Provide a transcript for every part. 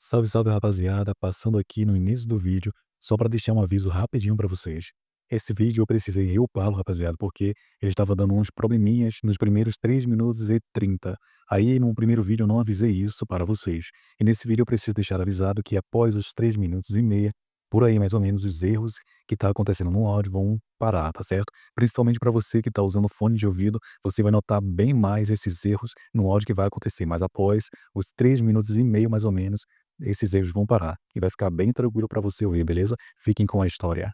Salve, salve rapaziada, passando aqui no início do vídeo, só para deixar um aviso rapidinho para vocês. Esse vídeo eu precisei reupá-lo, rapaziada, porque ele estava dando uns probleminhas nos primeiros 3 minutos e 30. Aí no primeiro vídeo eu não avisei isso para vocês. E nesse vídeo eu preciso deixar avisado que após os 3 minutos e meia, por aí mais ou menos, os erros que tá acontecendo no áudio vão parar, tá certo? Principalmente para você que tá usando fone de ouvido, você vai notar bem mais esses erros no áudio que vai acontecer, mas após os 3 minutos e meio mais ou menos, esses erros vão parar e vai ficar bem tranquilo pra você ouvir, beleza? Fiquem com a história.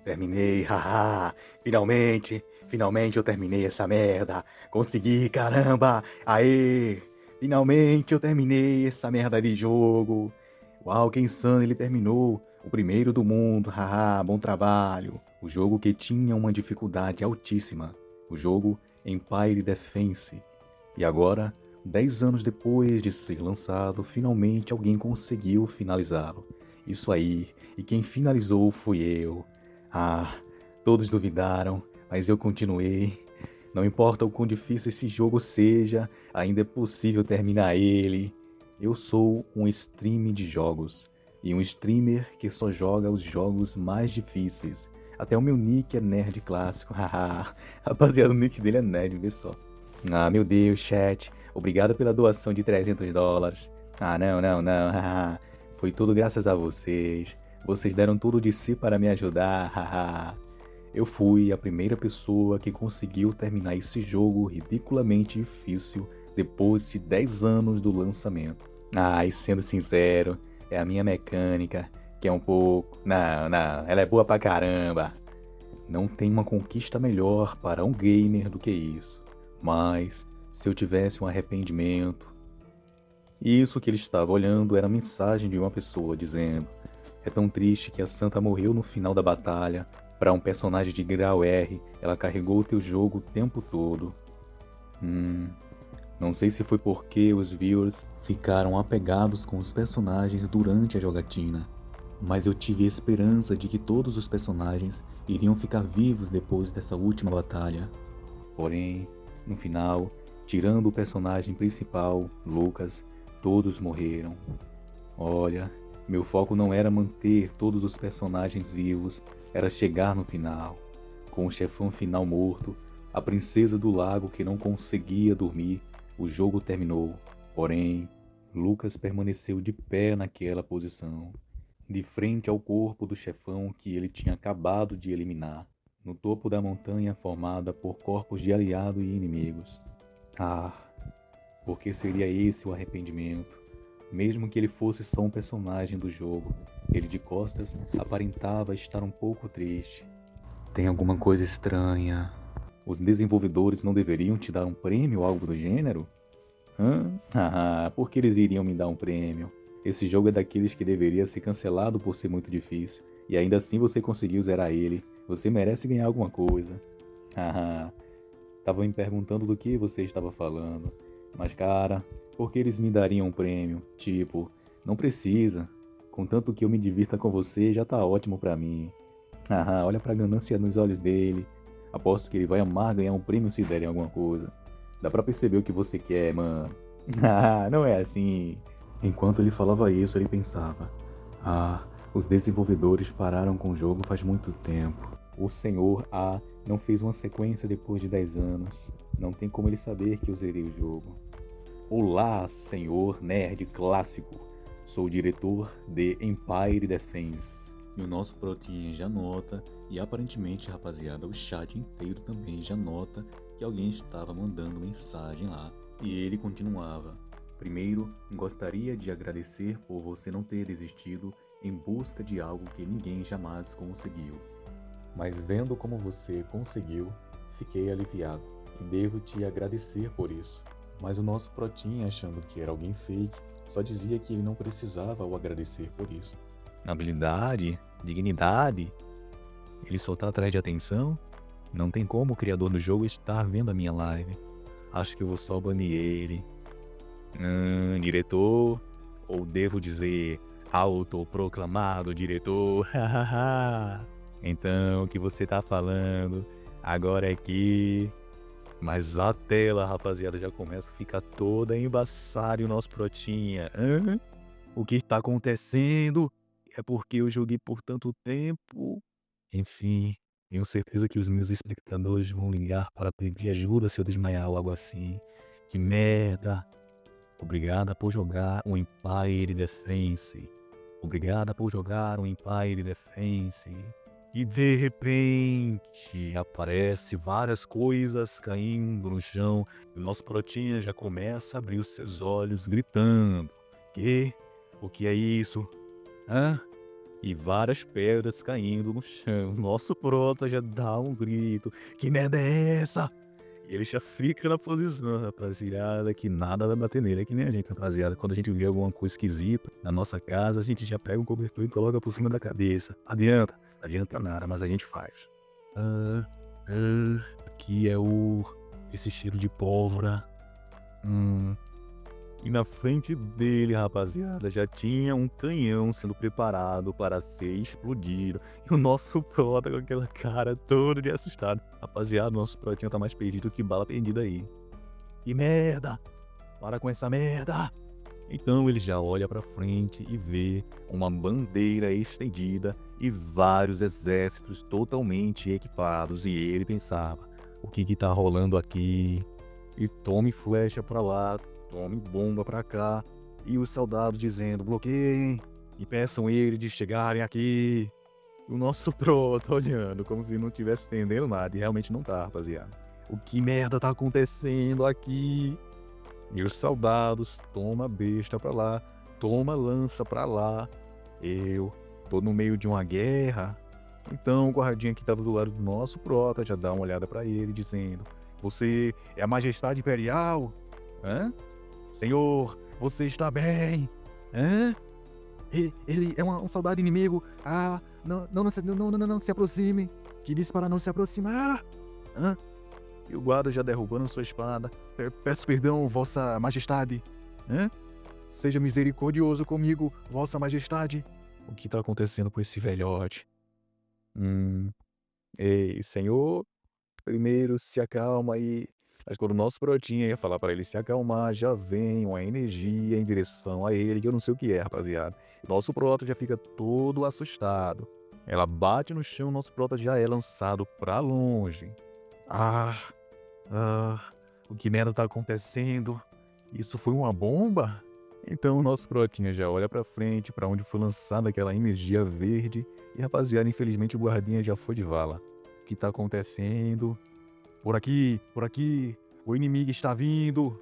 Terminei, haha! Finalmente eu terminei essa merda! Consegui, caramba! Aê! Finalmente eu terminei essa merda de jogo! Uau, que insano, ele terminou! O primeiro do mundo, haha, bom trabalho! O jogo que tinha uma dificuldade altíssima. O jogo Empire Defense. E agora, 10 anos depois de ser lançado, finalmente alguém conseguiu finalizá-lo. Isso aí, e quem finalizou foi eu. Ah, todos duvidaram, mas eu continuei. Não importa o quão difícil esse jogo seja, ainda é possível terminar ele. Eu sou um streamer de jogos, e um streamer que só joga os jogos mais difíceis. Até o meu nick é nerd clássico, haha. Rapaziada, o nick dele é nerd, vê só. Ah, meu Deus, chat, obrigado pela doação de $300. Ah, não, haha. Foi tudo graças a vocês. Vocês deram tudo de si para me ajudar, haha. Eu fui a primeira pessoa que conseguiu terminar esse jogo ridiculamente difícil depois de 10 anos do lançamento. Ah, e sendo sincero, é a minha mecânica, que é um pouco... Não, ela é boa pra caramba. Não tem uma conquista melhor para um gamer do que isso. Mas, se eu tivesse um arrependimento... Isso que ele estava olhando era a mensagem de uma pessoa dizendo: é tão triste que a Santa morreu no final da batalha. Para um personagem de grau R, ela carregou o teu jogo o tempo todo. Não sei se foi porque os viewers ficaram apegados com os personagens durante a jogatina, mas eu tive esperança de que todos os personagens iriam ficar vivos depois dessa última batalha. Porém, no final, tirando o personagem principal, Lucas, todos morreram. Olha, meu foco não era manter todos os personagens vivos, era chegar no final. Com o chefão final morto, a princesa do lago que não conseguia dormir, o jogo terminou. Porém, Lucas permaneceu de pé naquela posição, de frente ao corpo do chefão que ele tinha acabado de eliminar, no topo da montanha formada por corpos de aliado e inimigos. Ah, porque seria esse o arrependimento? Mesmo que ele fosse só um personagem do jogo, ele de costas aparentava estar um pouco triste. Tem alguma coisa estranha. Os desenvolvedores não deveriam te dar um prêmio ou algo do gênero? Ah, por que eles iriam me dar um prêmio? Esse jogo é daqueles que deveria ser cancelado por ser muito difícil, e ainda assim você conseguiu zerar ele. Você merece ganhar alguma coisa. Ah, tava me perguntando do que você estava falando. Mas cara, por que eles me dariam um prêmio? Tipo, não precisa. Contanto que eu me divirta com você, já tá ótimo pra mim. Ah, olha pra ganância nos olhos dele. Aposto que ele vai amar ganhar um prêmio se derem alguma coisa. Dá pra perceber o que você quer, mano. Ah, não é assim. Enquanto ele falava isso, ele pensava: ah, os desenvolvedores pararam com o jogo faz muito tempo. O senhor A não fez uma sequência depois de 10 anos. Não tem como ele saber que eu zerei o jogo. Olá, senhor nerd clássico. Sou o diretor de Empire Defense. E o nosso protinha já nota, e aparentemente, rapaziada, o chat inteiro também já nota que alguém estava mandando mensagem lá. E ele continuava: primeiro, gostaria de agradecer por você não ter desistido em busca de algo que ninguém jamais conseguiu. Mas vendo como você conseguiu, fiquei aliviado e devo te agradecer por isso. Mas o nosso protinha, achando que era alguém fake, só dizia que ele não precisava o agradecer por isso. Habilidade, dignidade, ele só tá atrás de atenção? Não tem como o criador do jogo estar vendo a minha live. Acho que eu vou só banir ele. Diretor, ou devo dizer autoproclamado diretor, Então, o que você tá falando agora é que... Mas a tela, rapaziada, já começa a ficar toda embaçada e o nosso protinha. O que está acontecendo? É porque eu joguei por tanto tempo. Enfim, tenho certeza que os meus espectadores vão ligar para pedir ajuda se eu desmaiar ou algo assim. Que merda! Obrigada por jogar o Empire Defense. Obrigada por jogar o Empire Defense. E de repente aparece várias coisas caindo no chão e o nosso protinha já começa a abrir os seus olhos gritando. Que? O que é isso? Hã? E várias pedras caindo no chão. Nosso prota já dá um grito. Que merda é essa? E ele já fica na posição, rapaziada, que nada vai bater nele. É que nem a gente, rapaziada. Quando a gente vê alguma coisa esquisita na nossa casa, a gente já pega um cobertor e coloca por cima da cabeça. Adianta? Não adianta nada, mas a gente faz. Ah, aqui é esse cheiro de pólvora. E na frente dele, rapaziada, já tinha um canhão sendo preparado para ser explodido. E o nosso prota com aquela cara todo de assustado. Rapaziada, nosso protinho tá mais perdido que bala perdida aí. Que merda! Para com essa merda! Então ele já olha pra frente e vê uma bandeira estendida e vários exércitos totalmente equipados. E ele pensava, o que tá rolando aqui? E tome flecha pra lá, tome bomba pra cá. E os soldados dizendo, bloqueiem e peçam ele de chegarem aqui. O nosso prota olhando como se não tivesse entendendo nada. E realmente não tá, rapaziada. O que merda tá acontecendo aqui? E os soldados, toma besta pra lá, toma lança pra lá. Eu tô no meio de uma guerra. Então o guardinha que tava do lado do nosso prota já dá uma olhada pra ele, dizendo: Você é a majestade imperial? Hã? Senhor, você está bem? Hã? Ele é um soldado inimigo. Ah, não se aproxime. Que disse para não se aproximar. Hã? E o guarda já derrubando sua espada. Peço perdão, vossa majestade. Hã? Seja misericordioso comigo, vossa majestade. O que tá acontecendo com esse velhote? Hum, ei, senhor, primeiro se acalma aí. Mas quando o nosso brotinha ia falar pra ele se acalmar, já vem uma energia em direção a ele, que eu não sei o que é, rapaziada. Nosso prota já fica todo assustado. Ela bate no chão, nosso prota já é lançado pra longe. Ah, o que merda tá acontecendo? Isso foi uma bomba? Então o nosso protinha já olha pra frente, pra onde foi lançada aquela energia verde. E rapaziada, infelizmente o guardinha já foi de vala. O que tá acontecendo? Por aqui, o inimigo está vindo.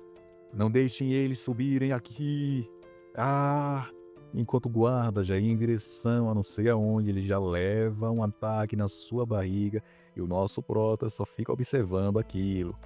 Não deixem eles subirem aqui. Ah! Enquanto o guarda já ia em direção a não sei aonde, ele já leva um ataque na sua barriga e o nosso prota só fica observando aquilo.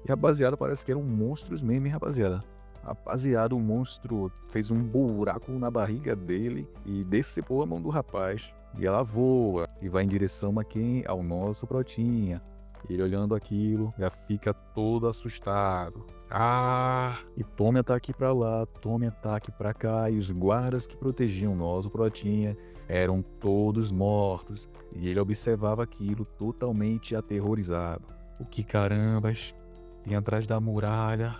E rapaziada, parece que eram monstros mesmo, hein, rapaziada. Rapaziada, o monstro fez um buraco na barriga dele e decepou a mão do rapaz. E ela voa e vai em direção a quem? Ao nosso protinha. Ele olhando aquilo, já fica todo assustado. Ah! E tome ataque pra lá, tome ataque pra cá. E os guardas que protegiam nós, o protinha, eram todos mortos. E ele observava aquilo totalmente aterrorizado. O que carambas tem atrás da muralha?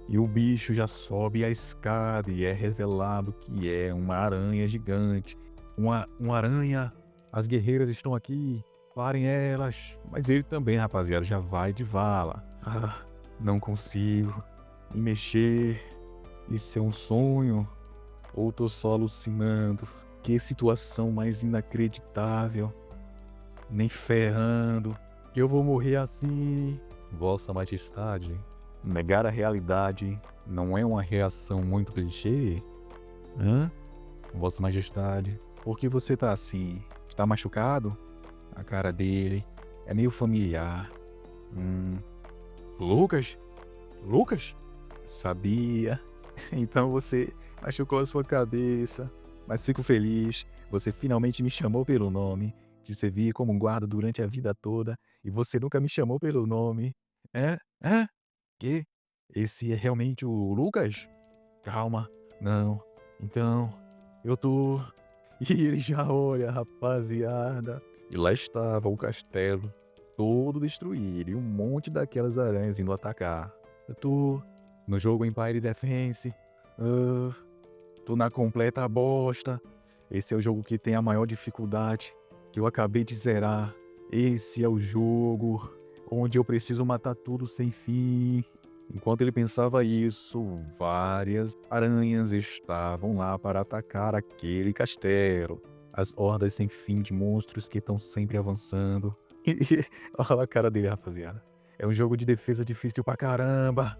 E o bicho já sobe a escada e é revelado que é uma aranha gigante. Uma aranha. As guerreiras estão aqui. Parem elas. Mas ele também, rapaziada, já vai de vala. Ah, não consigo me mexer. Isso é um sonho? Ou tô só alucinando? Que situação mais inacreditável. Nem ferrando. Que eu vou morrer assim. Vossa Majestade, negar a realidade não é uma reação muito clichê? Hã? Vossa Majestade, por que você tá assim? Está machucado? A cara dele é meio familiar. Lucas? Lucas? Sabia. Então você machucou a sua cabeça. Mas fico feliz. Você finalmente me chamou pelo nome. Te servi como um guarda durante a vida toda. E você nunca me chamou pelo nome. É? É? Que? Esse é realmente o Lucas? Calma. Não. Então, eu tô. E ele já olha, rapaziada. E lá estava o castelo, todo destruído, e um monte daquelas aranhas indo atacar. Eu tô no jogo Empire Defense. Ah, tô na completa bosta. Esse é o jogo que tem a maior dificuldade, que eu acabei de zerar. Esse é o jogo onde eu preciso matar tudo sem fim. Enquanto ele pensava isso, várias aranhas estavam lá para atacar aquele castelo. As hordas sem fim de monstros que estão sempre avançando. Olha a cara dele, rapaziada. É um jogo de defesa difícil pra caramba.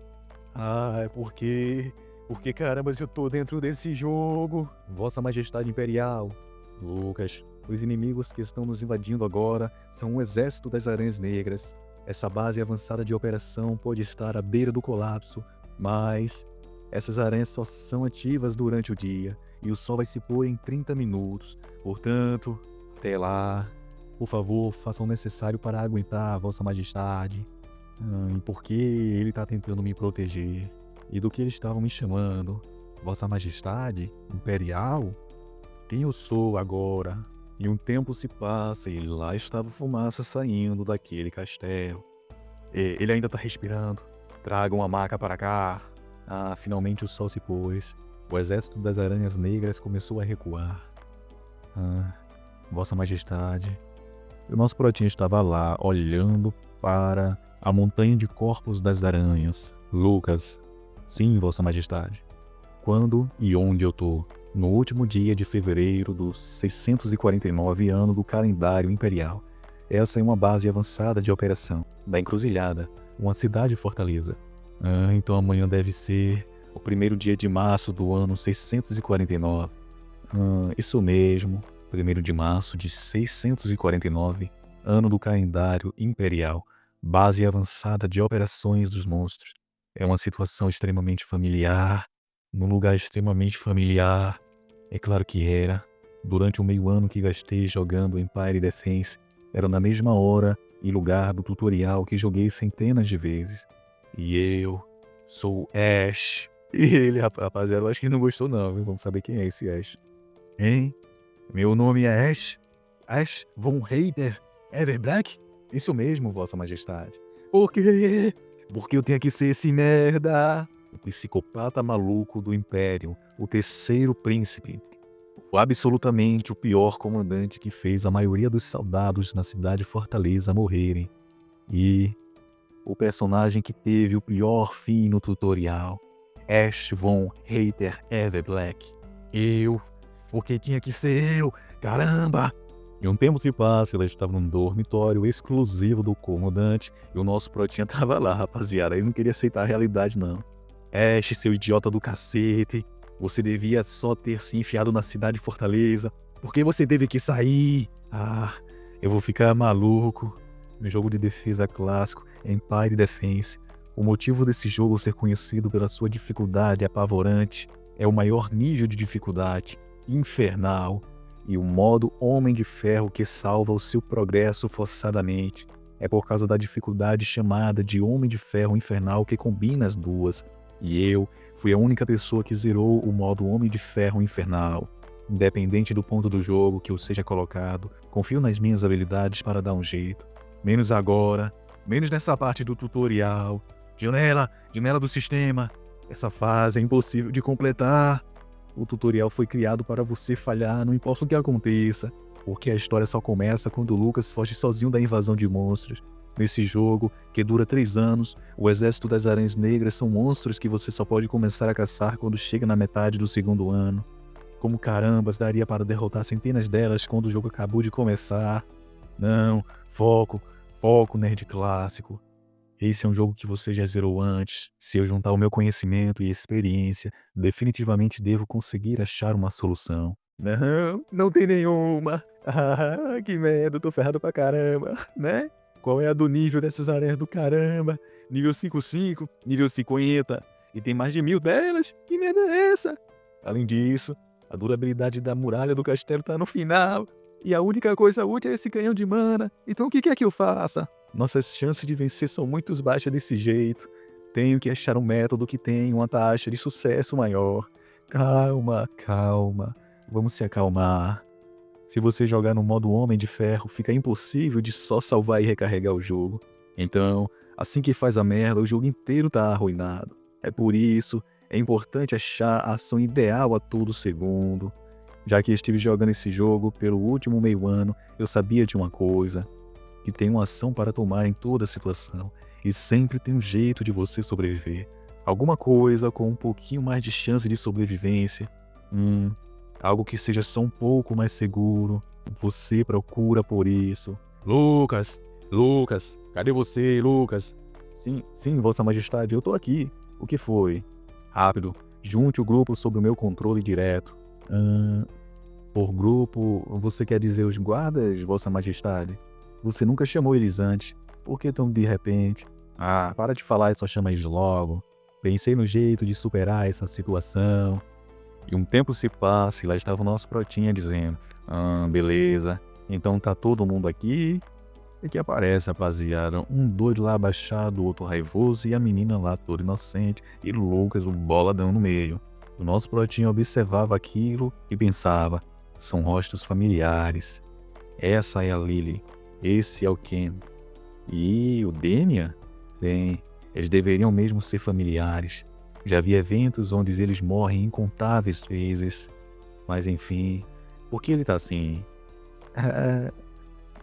Ai, por quê? Por que carambas eu tô dentro desse jogo? Vossa Majestade Imperial. Lucas, os inimigos que estão nos invadindo agora são um exército das Aranhas Negras. Essa base avançada de operação pode estar à beira do colapso, mas essas aranhas só são ativas durante o dia e o sol vai se pôr em 30 minutos. Portanto, até lá, por favor, façam o necessário para aguentar, Vossa Majestade. E por que ele tá tentando me proteger? E do que eles estavam me chamando? Vossa Majestade? Imperial? Quem eu sou agora? E um tempo se passa e lá estava fumaça saindo daquele castelo. Ele ainda tá respirando. Tragam a maca para cá. Finalmente o sol se pôs. O exército das aranhas negras começou a recuar. Vossa Majestade. E o nosso protinho estava lá, olhando para a montanha de corpos das aranhas. Lucas. Sim, Vossa Majestade. Quando e onde eu tô? No último dia de fevereiro do 649 ano do calendário imperial. Essa é uma base avançada de operação da Encruzilhada, uma cidade-fortaleza. Então amanhã deve ser o primeiro dia de março do ano 649. Isso mesmo, 1º de março de 649, ano do calendário imperial, base avançada de operações dos monstros. É uma situação extremamente familiar, num lugar extremamente familiar. É claro que era. Durante o meio ano que gastei jogando Empire Defense, era na mesma hora e lugar do tutorial que joguei centenas de vezes. E eu sou Ash. E ele, rapaziada, eu acho que não gostou não, viu? Vamos saber quem é esse Ash. Hein? Meu nome é Ash. Ash von Heider Everblack? Isso mesmo, Vossa Majestade. Por quê? Porque eu tenho que ser esse merda. O psicopata maluco do Império, o terceiro príncipe. Absolutamente o pior comandante que fez a maioria dos soldados na cidade Fortaleza morrerem. E o personagem que teve o pior fim no tutorial. Ash von Heider Everblack. Eu. Porque tinha que ser eu. Caramba! E um tempo se passa, ela estava num dormitório exclusivo do comandante e o nosso protinha tava lá, rapaziada. Ele não queria aceitar a realidade, não. Ash, seu idiota do cacete. Você devia só ter se enfiado na cidade de Fortaleza. Por que você teve que sair? Eu vou ficar maluco. No jogo de defesa clássico, Empire Defense, o motivo desse jogo ser conhecido pela sua dificuldade apavorante é o maior nível de dificuldade, infernal, e o modo Homem de Ferro que salva o seu progresso forçadamente. É por causa da dificuldade chamada de Homem de Ferro Infernal que combina as duas. E eu fui a única pessoa que zerou o modo Homem de Ferro Infernal. Independente do ponto do jogo que eu seja colocado, confio nas minhas habilidades para dar um jeito. Menos agora, menos nessa parte do tutorial. Janela do sistema. Essa fase é impossível de completar. O tutorial foi criado para você falhar, não importa o que aconteça, porque a história só começa quando o Lucas foge sozinho da invasão de monstros. Nesse jogo, que dura 3 anos, o exército das aranhas negras são monstros que você só pode começar a caçar quando chega na metade do 2º ano. Como carambas daria para derrotar centenas delas quando o jogo acabou de começar? Não, foco, nerd clássico. Esse é um jogo que você já zerou antes. Se eu juntar o meu conhecimento e experiência, definitivamente devo conseguir achar uma solução. Não tem nenhuma. Que merda, eu tô ferrado pra caramba, né? Qual é a do nível dessas aranhas do caramba? Nível 55, nível 50. E tem mais de 1000 delas? Que merda é essa? Além disso, a durabilidade da muralha do castelo tá no final. E a única coisa útil é esse canhão de mana. Então o que quer que eu faça? Nossas chances de vencer são muito baixas desse jeito. Tenho que achar um método que tenha uma taxa de sucesso maior. Calma. Vamos se acalmar. Se você jogar no modo Homem de Ferro, fica impossível de só salvar e recarregar o jogo. Então, assim que faz a merda, o jogo inteiro tá arruinado. É por isso É importante achar a ação ideal a todo segundo. Já que estive jogando esse jogo pelo último meio ano, eu sabia de uma coisa, que tem uma ação para tomar em toda situação, e sempre tem um jeito de você sobreviver. Alguma coisa com um pouquinho mais de chance de sobrevivência. Hum, algo que seja só um pouco mais seguro. Você procura por isso. Lucas! Lucas! Cadê você, Lucas? Sim, sim, Vossa Majestade, eu tô aqui. O que foi? Rápido, junte o grupo sob o meu controle direto. Por grupo, você quer dizer os guardas, Vossa Majestade? Você nunca chamou eles antes. Por que tão de repente? Ah, para de falar e só chama eles logo. Pensei no jeito de superar essa situação. E um tempo se passa e lá estava o nosso Protinha dizendo: beleza. Então tá todo mundo aqui. E que aparece, rapaziada, um doido lá abaixado, outro raivoso e a menina lá toda inocente e Lucas, o boladão no meio. O nosso Protinha observava aquilo e pensava: são rostos familiares. Essa é a Lily, esse é o Ken. E o Demian? Bem, eles deveriam mesmo ser familiares. Já vi eventos onde eles morrem incontáveis vezes. Mas enfim, por que ele tá assim?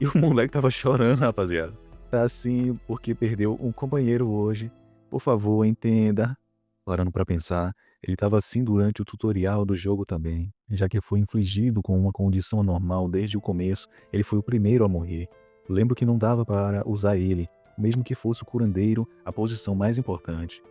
E o moleque tava chorando, rapaziada. Tá assim porque perdeu um companheiro hoje. Por favor, entenda. Parando pra pensar, ele tava assim durante o tutorial do jogo também. Já que foi infligido com uma condição anormal desde o começo, ele foi o primeiro a morrer. Lembro que não dava para usar ele, mesmo que fosse o curandeiro, a posição mais importante.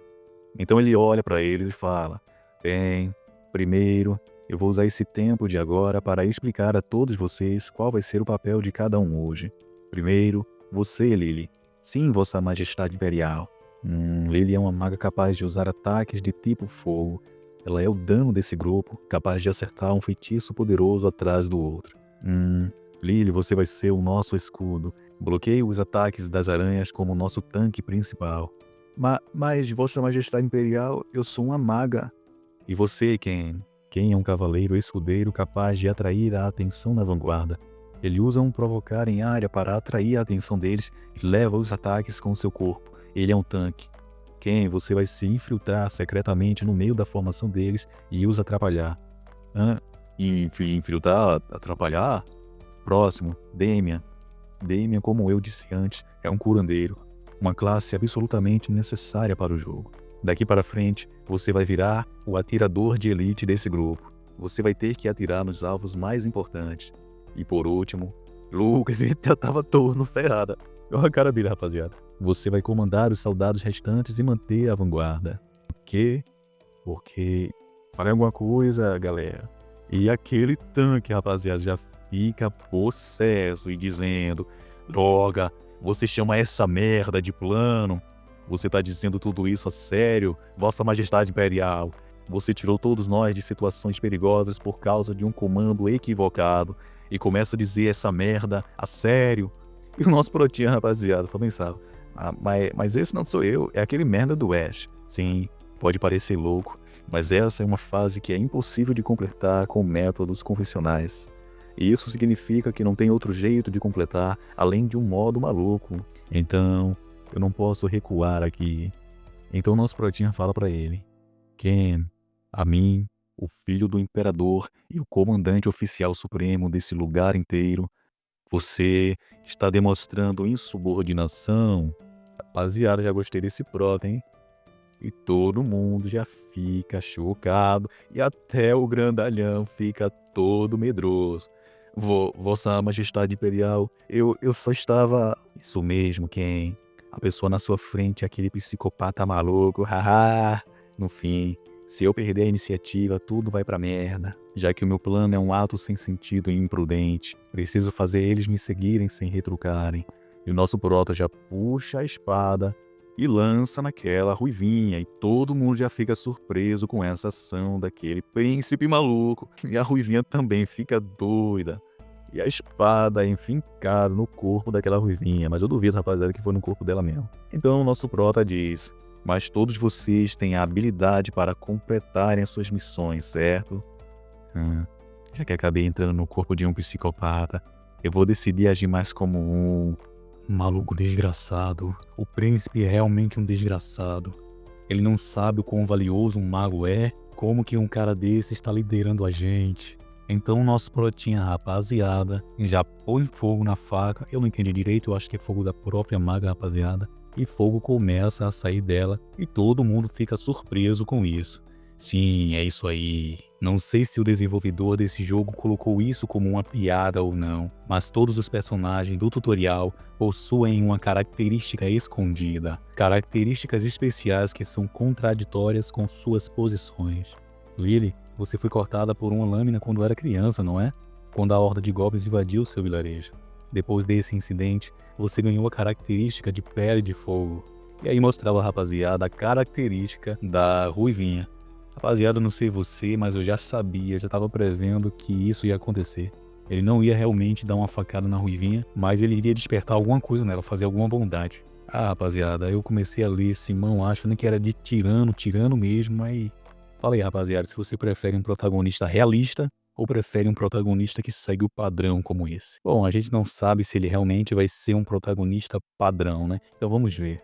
Então ele olha pra eles e fala: bem, primeiro, eu vou usar esse tempo de agora para explicar a todos vocês qual vai ser o papel de cada um hoje. Primeiro, você, Lily. Sim, Vossa Majestade Imperial. Lily é uma maga capaz de usar ataques de tipo fogo. Ela é o dano desse grupo, capaz de acertar um feitiço poderoso atrás do outro. Lily, você vai ser o nosso escudo. Bloqueie os ataques das aranhas como nosso tanque principal. Mas, Vossa Majestade Imperial, eu sou uma maga. E você, Ken? Ken é um cavaleiro escudeiro capaz de atrair a atenção na vanguarda. Ele usa um provocar em área para atrair a atenção deles e leva os ataques com seu corpo. Ele é um tanque. Ken, você vai se infiltrar secretamente no meio da formação deles e os atrapalhar. Infiltrar? Atrapalhar? Próximo, Damian. Damian, como eu disse antes, é um curandeiro. Uma classe absolutamente necessária para o jogo. Daqui para frente, você vai virar o atirador de elite desse grupo. Você vai ter que atirar nos alvos mais importantes. E por último, Lucas, ele já tava todo ferrado. Olha a cara dele, rapaziada. Você vai comandar os soldados restantes e manter a vanguarda. Por quê? Porque... Falei alguma coisa, galera. E aquele tanque, rapaziada, já fica possesso e dizendo: droga, você chama essa merda de plano? Você tá dizendo tudo isso a sério, Vossa Majestade Imperial? Você tirou todos nós de situações perigosas por causa de um comando equivocado e começa a dizer essa merda a sério? E o nosso Protinha, rapaziada, só pensava: mas esse não sou eu, é aquele merda do Ash. Sim, pode parecer louco, mas essa é uma fase que é impossível de completar com métodos convencionais. E isso significa que não tem outro jeito de completar além de um modo maluco. Então, eu não posso recuar aqui. Então nosso Protinha fala pra ele: Ken, a mim, o filho do imperador e o comandante oficial supremo desse lugar inteiro, você está demonstrando insubordinação. Rapaziada, já gostei desse prota, hein? E todo mundo já fica chocado e até o grandalhão fica todo medroso. Vossa Majestade Imperial, eu só estava... Isso mesmo, Ken. A pessoa na sua frente é aquele psicopata maluco, haha. No fim, se eu perder a iniciativa, tudo vai pra merda. Já que o meu plano é um ato sem sentido e imprudente, preciso fazer eles me seguirem sem retrucarem. E o nosso prota já puxa a espada e lança naquela ruivinha, e todo mundo já fica surpreso com essa ação daquele príncipe maluco. E a ruivinha também fica doida. E a espada é enfincada no corpo daquela ruivinha, mas eu duvido, rapaziada, que foi no corpo dela mesmo. Então o nosso prota diz: mas todos vocês têm a habilidade para completarem as suas missões, certo? Já que acabei entrando no corpo de um psicopata, eu vou decidir agir mais como um maluco desgraçado. O príncipe é realmente um desgraçado. Ele não sabe o quão valioso um mago é. Como que um cara desse está liderando a gente? Então o nosso protinha, rapaziada, já põe fogo na faca. Eu não entendi direito, eu acho que é fogo da própria maga, rapaziada. E fogo começa a sair dela e todo mundo fica surpreso com isso. Sim, é isso aí. Não sei se o desenvolvedor desse jogo colocou isso como uma piada ou não, mas todos os personagens do tutorial possuem uma característica escondida, características especiais que são contraditórias com suas posições. Lily, você foi cortada por uma lâmina quando era criança, não é? Quando a horda de goblins invadiu seu vilarejo. Depois desse incidente, você ganhou a característica de pele de fogo. E aí mostrava a rapaziada a característica da Ruivinha. Rapaziada, eu não sei você, mas eu já sabia, já tava prevendo que isso ia acontecer. Ele não ia realmente dar uma facada na Ruivinha, mas ele iria despertar alguma coisa nela, fazer alguma bondade. Ah, rapaziada, eu comecei a ler Simão, achando que era de tirano mesmo, aí... Fala aí, rapaziada, se você prefere um protagonista realista ou prefere um protagonista que segue o padrão como esse. Bom, a gente não sabe se ele realmente vai ser um protagonista padrão, né? Então vamos ver.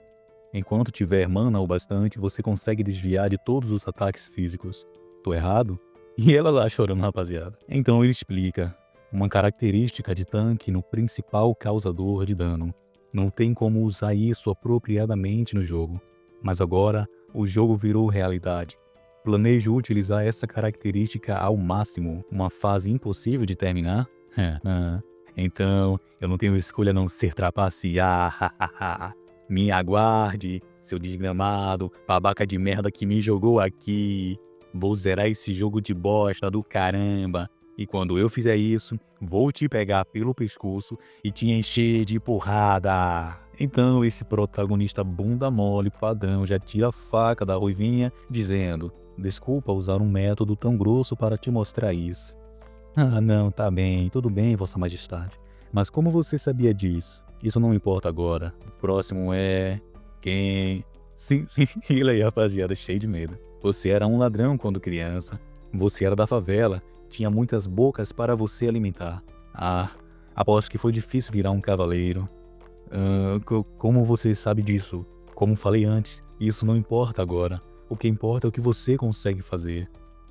Enquanto tiver mana o bastante, você consegue desviar de todos os ataques físicos. Tô errado? E ela lá chorando, rapaziada. Então ele explica. Uma característica de tanque no principal causador de dano. Não tem como usar isso apropriadamente no jogo. Mas agora, o jogo virou realidade. Planejo utilizar essa característica ao máximo. Uma fase impossível de terminar? Então, eu não tenho escolha a não ser trapacear. Me aguarde, seu desgramado, babaca de merda que me jogou aqui. Vou zerar esse jogo de bosta do caramba. E quando eu fizer isso, vou te pegar pelo pescoço e te encher de porrada. Então esse protagonista bunda mole padrão já tira a faca da Ruivinha, dizendo: desculpa usar um método tão grosso para te mostrar isso. Ah não, tá bem, tudo bem, Vossa Majestade. Mas como você sabia disso? Isso não importa agora. O próximo é... quem? Sim, ele aí, rapaziada, cheio de medo. Você era um ladrão quando criança. Você era da favela. Tinha muitas bocas para você alimentar. Ah, aposto que foi difícil virar um cavaleiro. Como você sabe disso? Como falei antes, isso não importa agora. O que importa é o que você consegue fazer.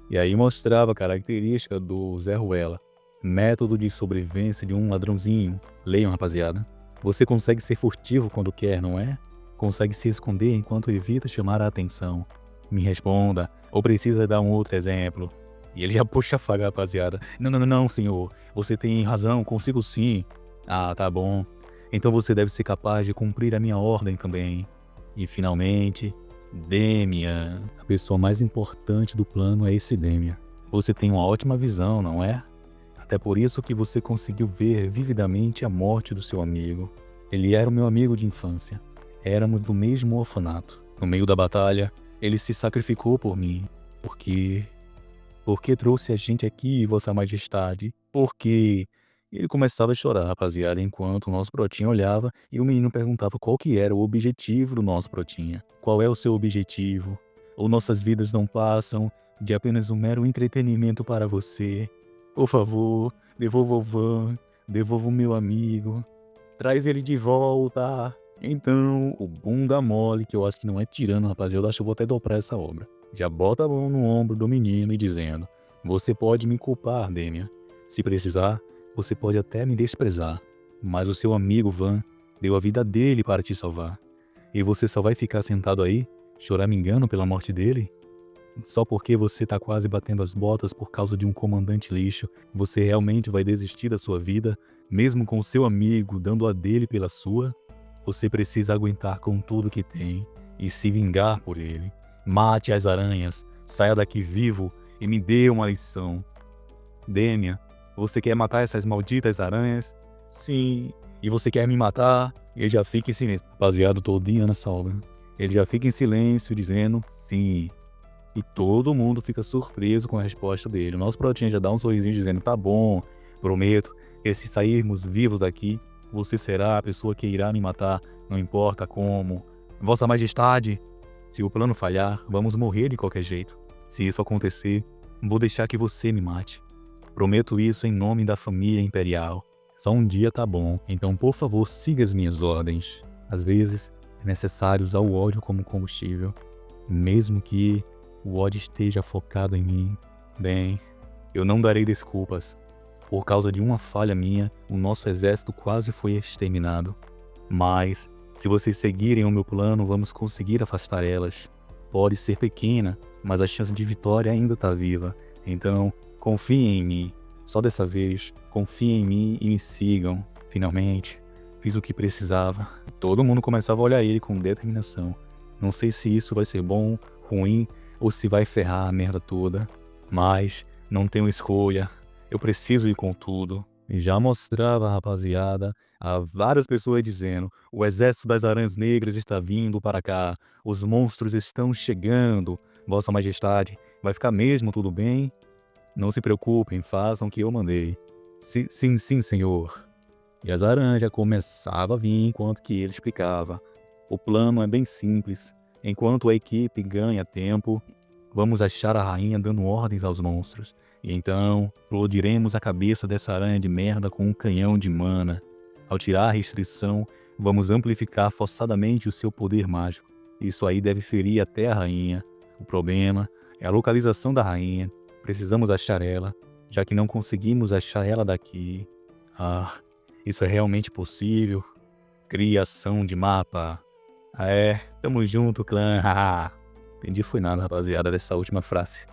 E aí mostrava a característica do Zé Ruela. Método de sobrevivência de um ladrãozinho. Leiam, rapaziada. Você consegue ser furtivo quando quer, não é? Consegue se esconder enquanto evita chamar a atenção. Me responda, ou precisa dar um outro exemplo? E ele já puxa a faga, rapaziada. Não, senhor. Você tem razão, consigo sim. Ah, tá bom. Então você deve ser capaz de cumprir a minha ordem também. E finalmente, Demian. A pessoa mais importante do plano é esse Demian. Você tem uma ótima visão, não é? Até por isso que você conseguiu ver vividamente a morte do seu amigo. Ele era o meu amigo de infância. Éramos do mesmo orfanato. No meio da batalha, ele se sacrificou por mim. Porque trouxe a gente aqui, Vossa Majestade. Porque... Ele começava a chorar, rapaziada, enquanto o nosso protinha olhava e o menino perguntava qual que era o objetivo do nosso protinha. Qual é o seu objetivo? Ou nossas vidas não passam de apenas um mero entretenimento para você? Por favor, devolva o Van, devolva o meu amigo, traz ele de volta. Então, o bunda mole, que eu acho que não é tirano, rapaziada, eu acho que eu vou até dobrar essa obra. Já bota a mão no ombro do menino e dizendo: você pode me culpar, Demian. Se precisar, você pode até me desprezar, mas o seu amigo Van deu a vida dele para te salvar. E você só vai ficar sentado aí, choramingando pela morte dele? Só porque você tá quase batendo as botas por causa de um comandante lixo, você realmente vai desistir da sua vida, mesmo com o seu amigo dando a dele pela sua? Você precisa aguentar com tudo que tem e se vingar por ele. Mate as aranhas, saia daqui vivo e me dê uma lição. Demian, você quer matar essas malditas aranhas? Sim. E você quer me matar? Ele já fica em silêncio. Baseado todinho nessa obra. Ele já fica em silêncio dizendo sim. E todo mundo fica surpreso com a resposta dele. O nosso protinha já dá um sorrisinho dizendo: tá bom, prometo que se sairmos vivos daqui, você será a pessoa que irá me matar, não importa como. Vossa Majestade, se o plano falhar, vamos morrer de qualquer jeito. Se isso acontecer, vou deixar que você me mate. Prometo isso em nome da família imperial. Só um dia tá bom, então por favor siga as minhas ordens. Às vezes, é necessário usar o ódio como combustível. mesmo que o ódio esteja focado em mim. Bem, eu não darei desculpas. Por causa de uma falha minha, o nosso exército quase foi exterminado. Mas, se vocês seguirem o meu plano, vamos conseguir afastar elas. Pode ser pequena, mas a chance de vitória ainda está viva. Então, confiem em mim. Só dessa vez, confiem em mim e me sigam. Finalmente, fiz o que precisava. Todo mundo começava a olhar ele com determinação. Não sei se isso vai ser bom, ruim ou se vai ferrar a merda toda. Mas não tenho escolha. Eu preciso ir com tudo. E já mostrava, rapaziada, a várias pessoas dizendo: o exército das aranhas negras está vindo para cá. Os monstros estão chegando. Vossa Majestade, vai ficar mesmo tudo bem? Não se preocupem, façam o que eu mandei. Sim, sim, senhor. E as aranhas começavam a vir enquanto que ele explicava. O plano é bem simples. Enquanto a equipe ganha tempo, vamos achar a rainha dando ordens aos monstros. E então, explodiremos a cabeça dessa aranha de merda com um canhão de mana. Ao tirar a restrição, vamos amplificar forçadamente o seu poder mágico. Isso aí deve ferir até a rainha. O problema é a localização da rainha. Precisamos achar ela, já que não conseguimos achar ela daqui. Ah, isso é realmente possível? Criação de mapa. Ah, é, tamo junto, clã. Haha. Entendi foi nada, rapaziada, dessa última frase.